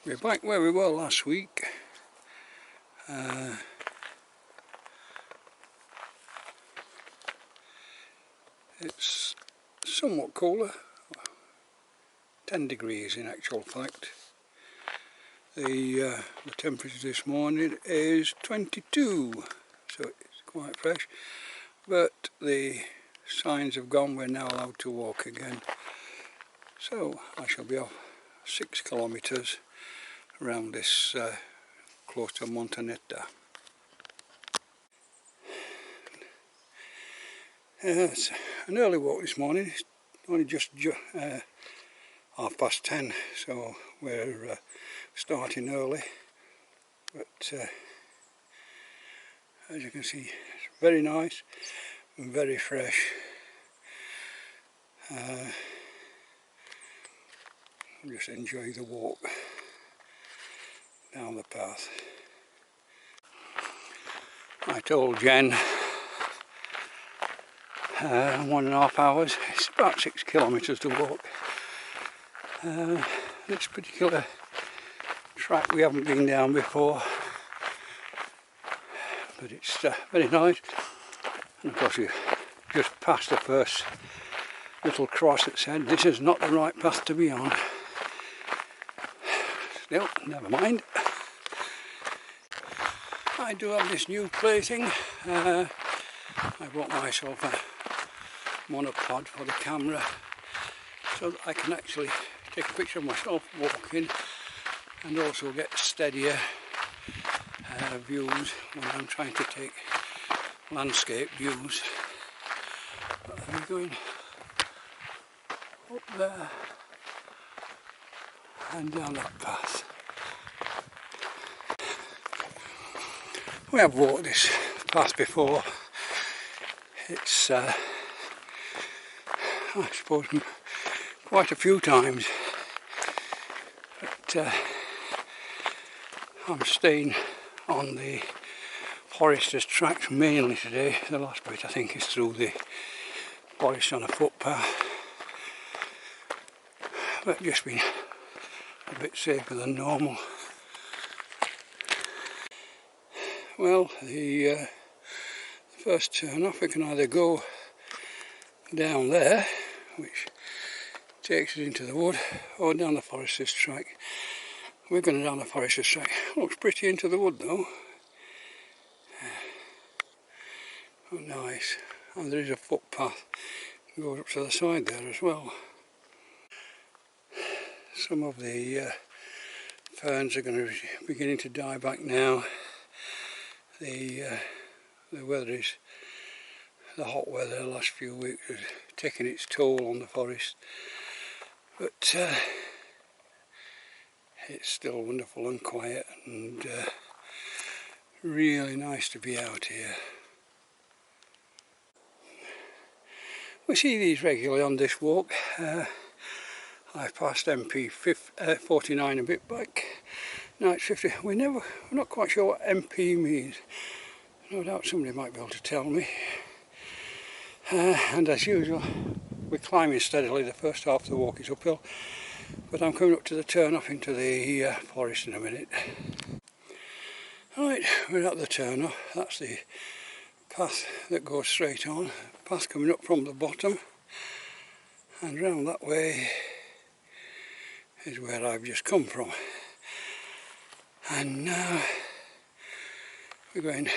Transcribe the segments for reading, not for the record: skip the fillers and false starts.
We're back where we were last week. It's somewhat cooler, 10 degrees in actual fact. The temperature this morning is 22, so it's quite fresh, but the signs have gone. We're now allowed to walk again, so I shall be off 6 kilometres around this close to Montaneta. It's an early walk this morning. It's only just 10:30, so we're starting early, but as you can see, it's very nice and very fresh. Just enjoy the walk down the path. I told Jen 1.5 hours. It's about 6 kilometres to walk. This particular track we haven't been down before, but it's very nice. And of course, you just passed the first little cross that said this is not the right path to be on. Still, never mind. I do have this new plating. I bought myself a monopod for the camera so that I can actually take a picture of myself walking and also get steadier views when I'm trying to take landscape views. But I'm going up there and down that path. We have walked this path before. It's I suppose quite a few times, but I'm staying on the forester's tracks mainly today. The last bit I think is through the forest on a footpath, but just been a bit safer than normal. Well, the first turn off, we can either go down there, which takes us into the wood, or down the forester's track. We're going down the forester's track. Looks pretty into the wood though. Oh, nice. And there is a footpath that goes up to the side there as well. Some of the ferns are going to be beginning to die back now. The weather is, the hot weather the last few weeks has taken its toll on the forest, but it's still wonderful and quiet and really nice to be out here. We see these regularly on this walk. I've passed MP 49 a bit back. Now it's 50. We're not quite sure what MP means. No doubt somebody might be able to tell me. And as usual, we're climbing steadily. The first half of the walk is uphill, but I'm coming up to the turn off into the forest in a minute. Right, we're at the turn off. That's the path that goes straight on. Path coming up from the bottom, and round that way is where I've just come from. And now we're going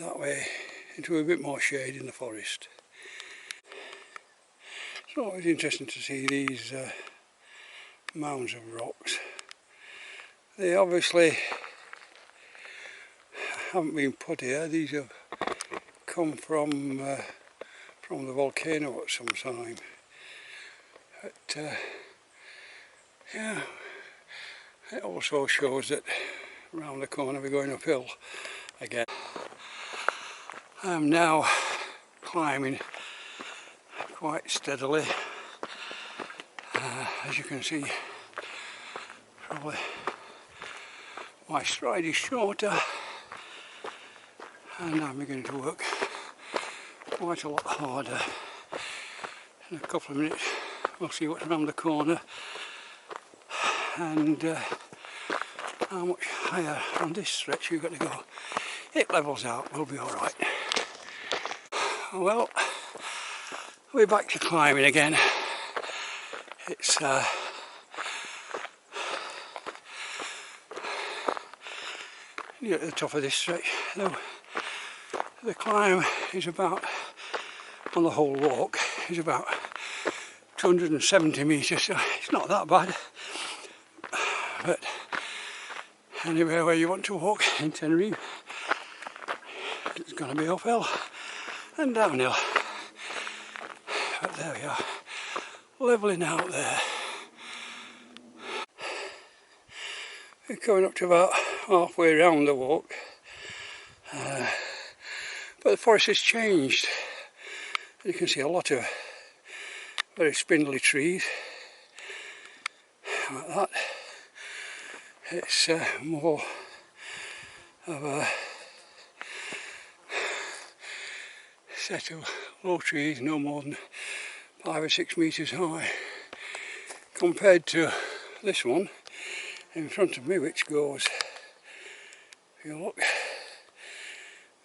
that way into a bit more shade in the forest. It's always interesting to see these mounds of rocks. They obviously haven't been put here. These have come from the volcano at some time. But yeah, it also shows that round the corner we're going uphill again. I'm now climbing quite steadily. As you can see, probably my stride is shorter, and I'm beginning to work quite a lot harder. In a couple of minutes we'll see what's around the corner, and how much higher on this stretch you've got to go. It levels out, we'll be alright. Well, we're back to climbing again. It's near at the top of this stretch. The climb is about, on the whole walk, is about 270 metres, so it's not that bad. But anywhere where you want to walk in Tenerife, it's going to be uphill and downhill. But there we are, levelling out there. We're coming up to about halfway around the walk, but the forest has changed. You can see a lot of very spindly trees like that. It's more of a set of low trees, no more than 5 or 6 metres high, compared to this one in front of me, which goes, if you look,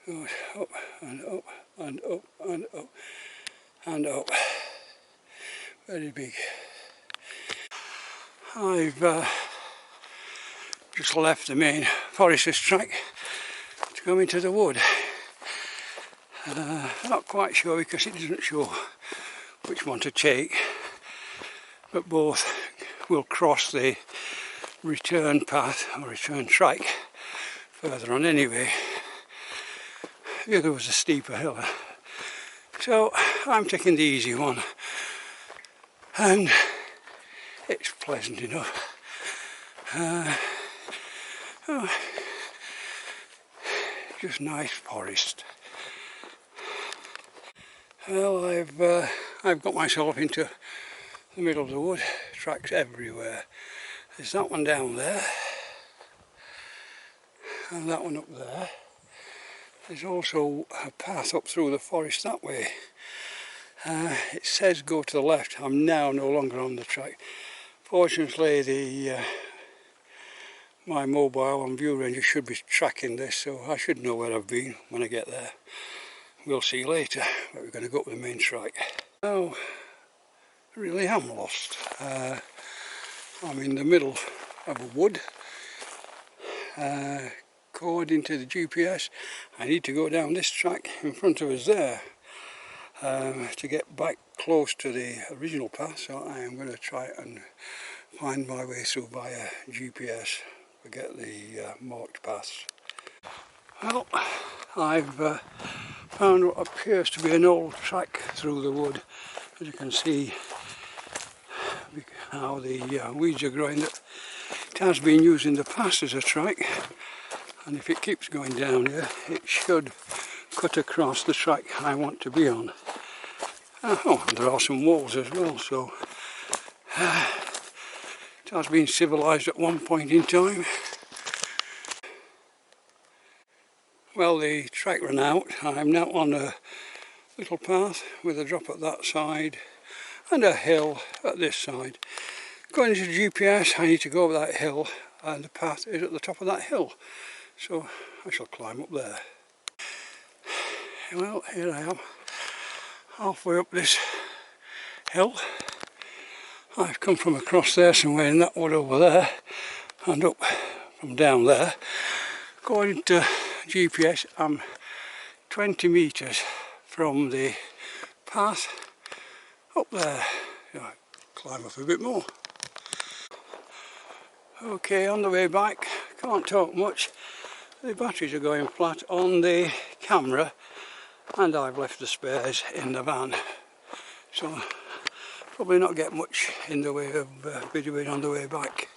goes up and up and up and up and up. Very big. I've just left the main forester's track to go into the wood. Not quite sure because it doesn't show which one to take, but both will cross the return path or return track further on anyway. The other was a steeper hill, so I'm taking the easy one, and it's pleasant enough. Just nice forest. Well, I've got myself into the middle of the wood, tracks everywhere. There's that one down there, and that one up there. There's also a path up through the forest that way. It says go to the left. I'm now no longer on the track. Fortunately, my mobile and view ranger should be tracking this, so I should know where I've been when I get there. We'll see later, but we're going to go up the main track. Now, I really am lost. I'm in the middle of a wood. According to the GPS, I need to go down this track in front of us there to get back close to the original path, so I am going to try and find my way through via GPS, forget the marked paths. Well, I've found what appears to be an old track through the wood. As you can see how the weeds are growing. That it has been used in the past as a track, and if it keeps going down here, it should cut across the track I want to be on. Oh, and there are some walls as well, so it has been civilised at one point in time. Well, the track ran out. I'm now on a little path with a drop at that side and a hill at this side. According to the GPS, I need to go up that hill, and the path is at the top of that hill, so I shall climb up there. Well, here I am, halfway up this hill. I've come from across there somewhere in that wood over there, and up from down there. According to GPS, I'm 20 metres from the path up there. I climb up a bit more. Okay, on the way back, can't talk much. The batteries are going flat on the camera, and I've left the spares in the van, so probably not get much in the way of videoing on the way back.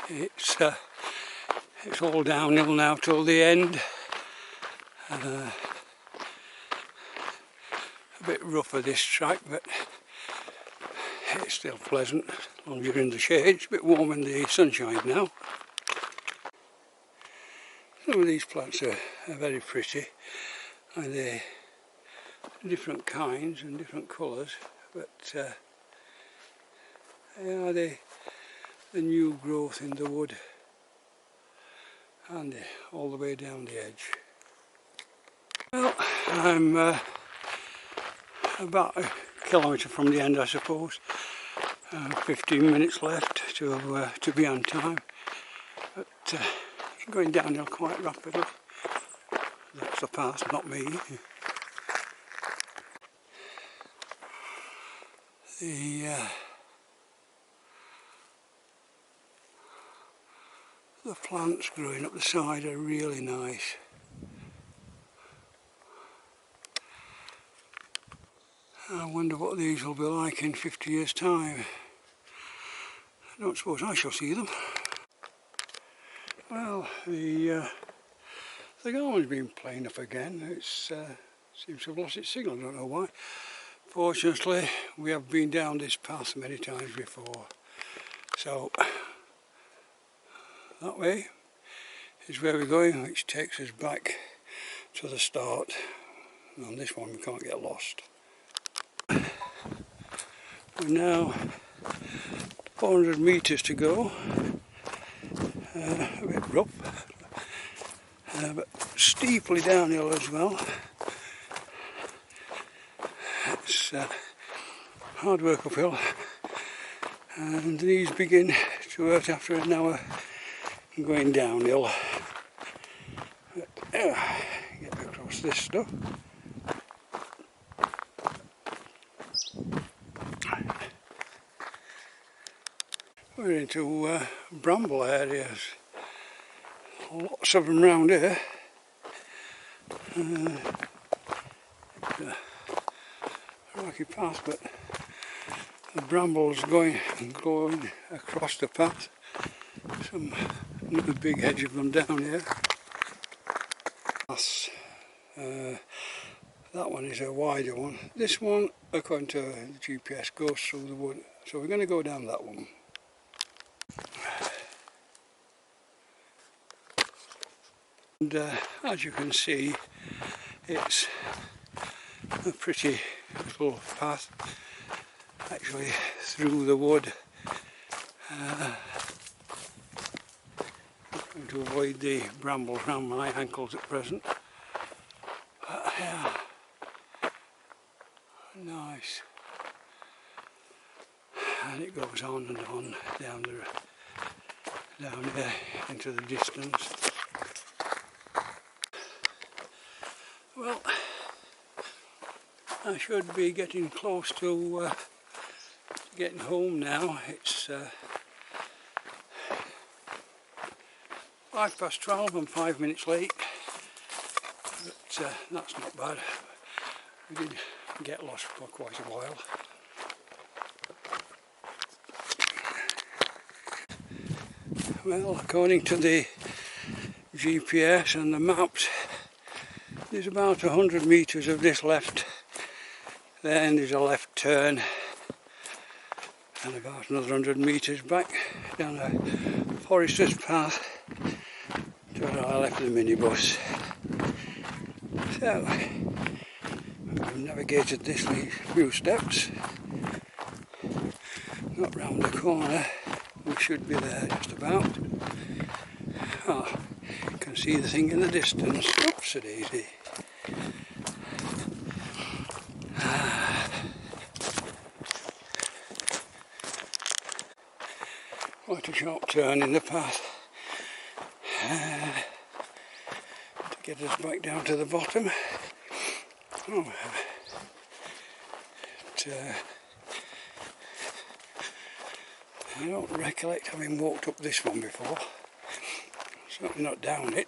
It's all downhill now till the end. A bit rougher this track, but it's still pleasant as long as you're in the shade. It's a bit warm in the sunshine now. Some of these plants are very pretty, and they're different kinds and different colours, but They are the new growth in the wood, and all the way down the edge. Well, I'm about a kilometre from the end, I suppose. 15 minutes left to be on time, but going downhill quite rapidly. That's the path, not me. The plants growing up the side are really nice. I wonder what these will be like in 50 years' time. I don't suppose I shall see them. Well, the garmin's been playing up again. It seems to have lost its signal, I don't know why. Fortunately, we have been down this path many times before, so that way is where we're going, which takes us back to the start. And on this one we can't get lost. We're now 400 metres to go, a bit rough, but steeply downhill as well. It's hard work uphill, and the knees begin to hurt after an hour going downhill. But, get across this stuff. We're into bramble areas, lots of them around here. Rocky path, but the brambles going across the path. Another big hedge of them down here. That one is a wider one. This one, according to the GPS, goes through the wood, so we're going to go down that one. And as you can see, it's a pretty little path actually through the wood, trying to avoid the brambles around my ankles at present. But, yeah, nice, and it goes on and on down there into the distance. Well, I should be getting close to getting home now. It's 12:05. I'm 5 minutes late, but that's not bad. We did get lost for quite a while. Well, according to the GPS and the maps, there's about 100 metres of this left, then there's a left turn, and about another 100 metres back down a forester's path to where I left the minibus. So, we've navigated this few steps, got round the corner, we should be there just about. Oh, you can see the thing in the distance. Oops, a daisy. Quite a sharp turn in the path to get us back down to the bottom. Oh, but, I don't recollect having walked up this one before, certainly not down it.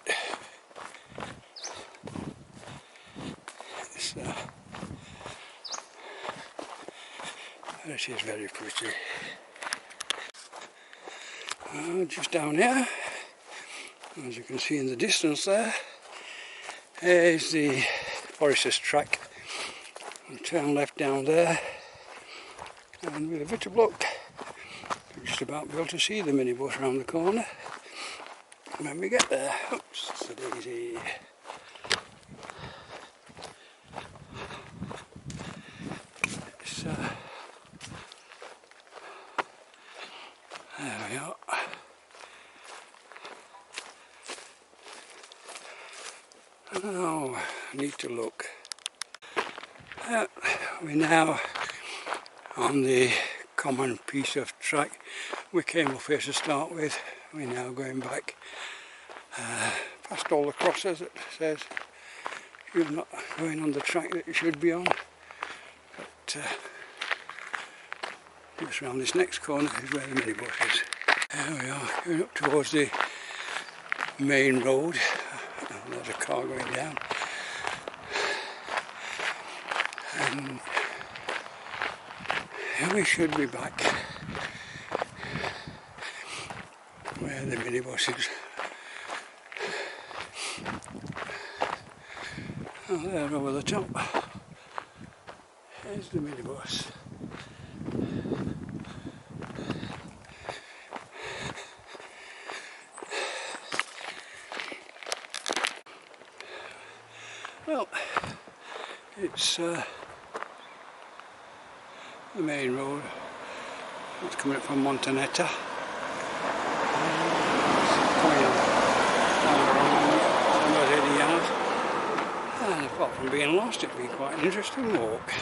This is very pretty. Just down here, as you can see in the distance there, is the forester's track. We'll turn left down there, and with a bit of luck, we'll just about be able to see the minibus around the corner when we get there. Oops, it's a daisy. There we are. Oh, I need to look. We're now on the common piece of track. We came up here to start with. We're now going back past all the crosses that says you're not going on the track that you should be on. But just around this next corner is where the minibus is. There we are, going up towards the main road. There's a car going down. And we should be back where the minibus is. Oh, there over the top. Here's the minibus. Well, it's the main road. It's coming up from Montaneta. And apart from being lost, it'd be quite an interesting walk.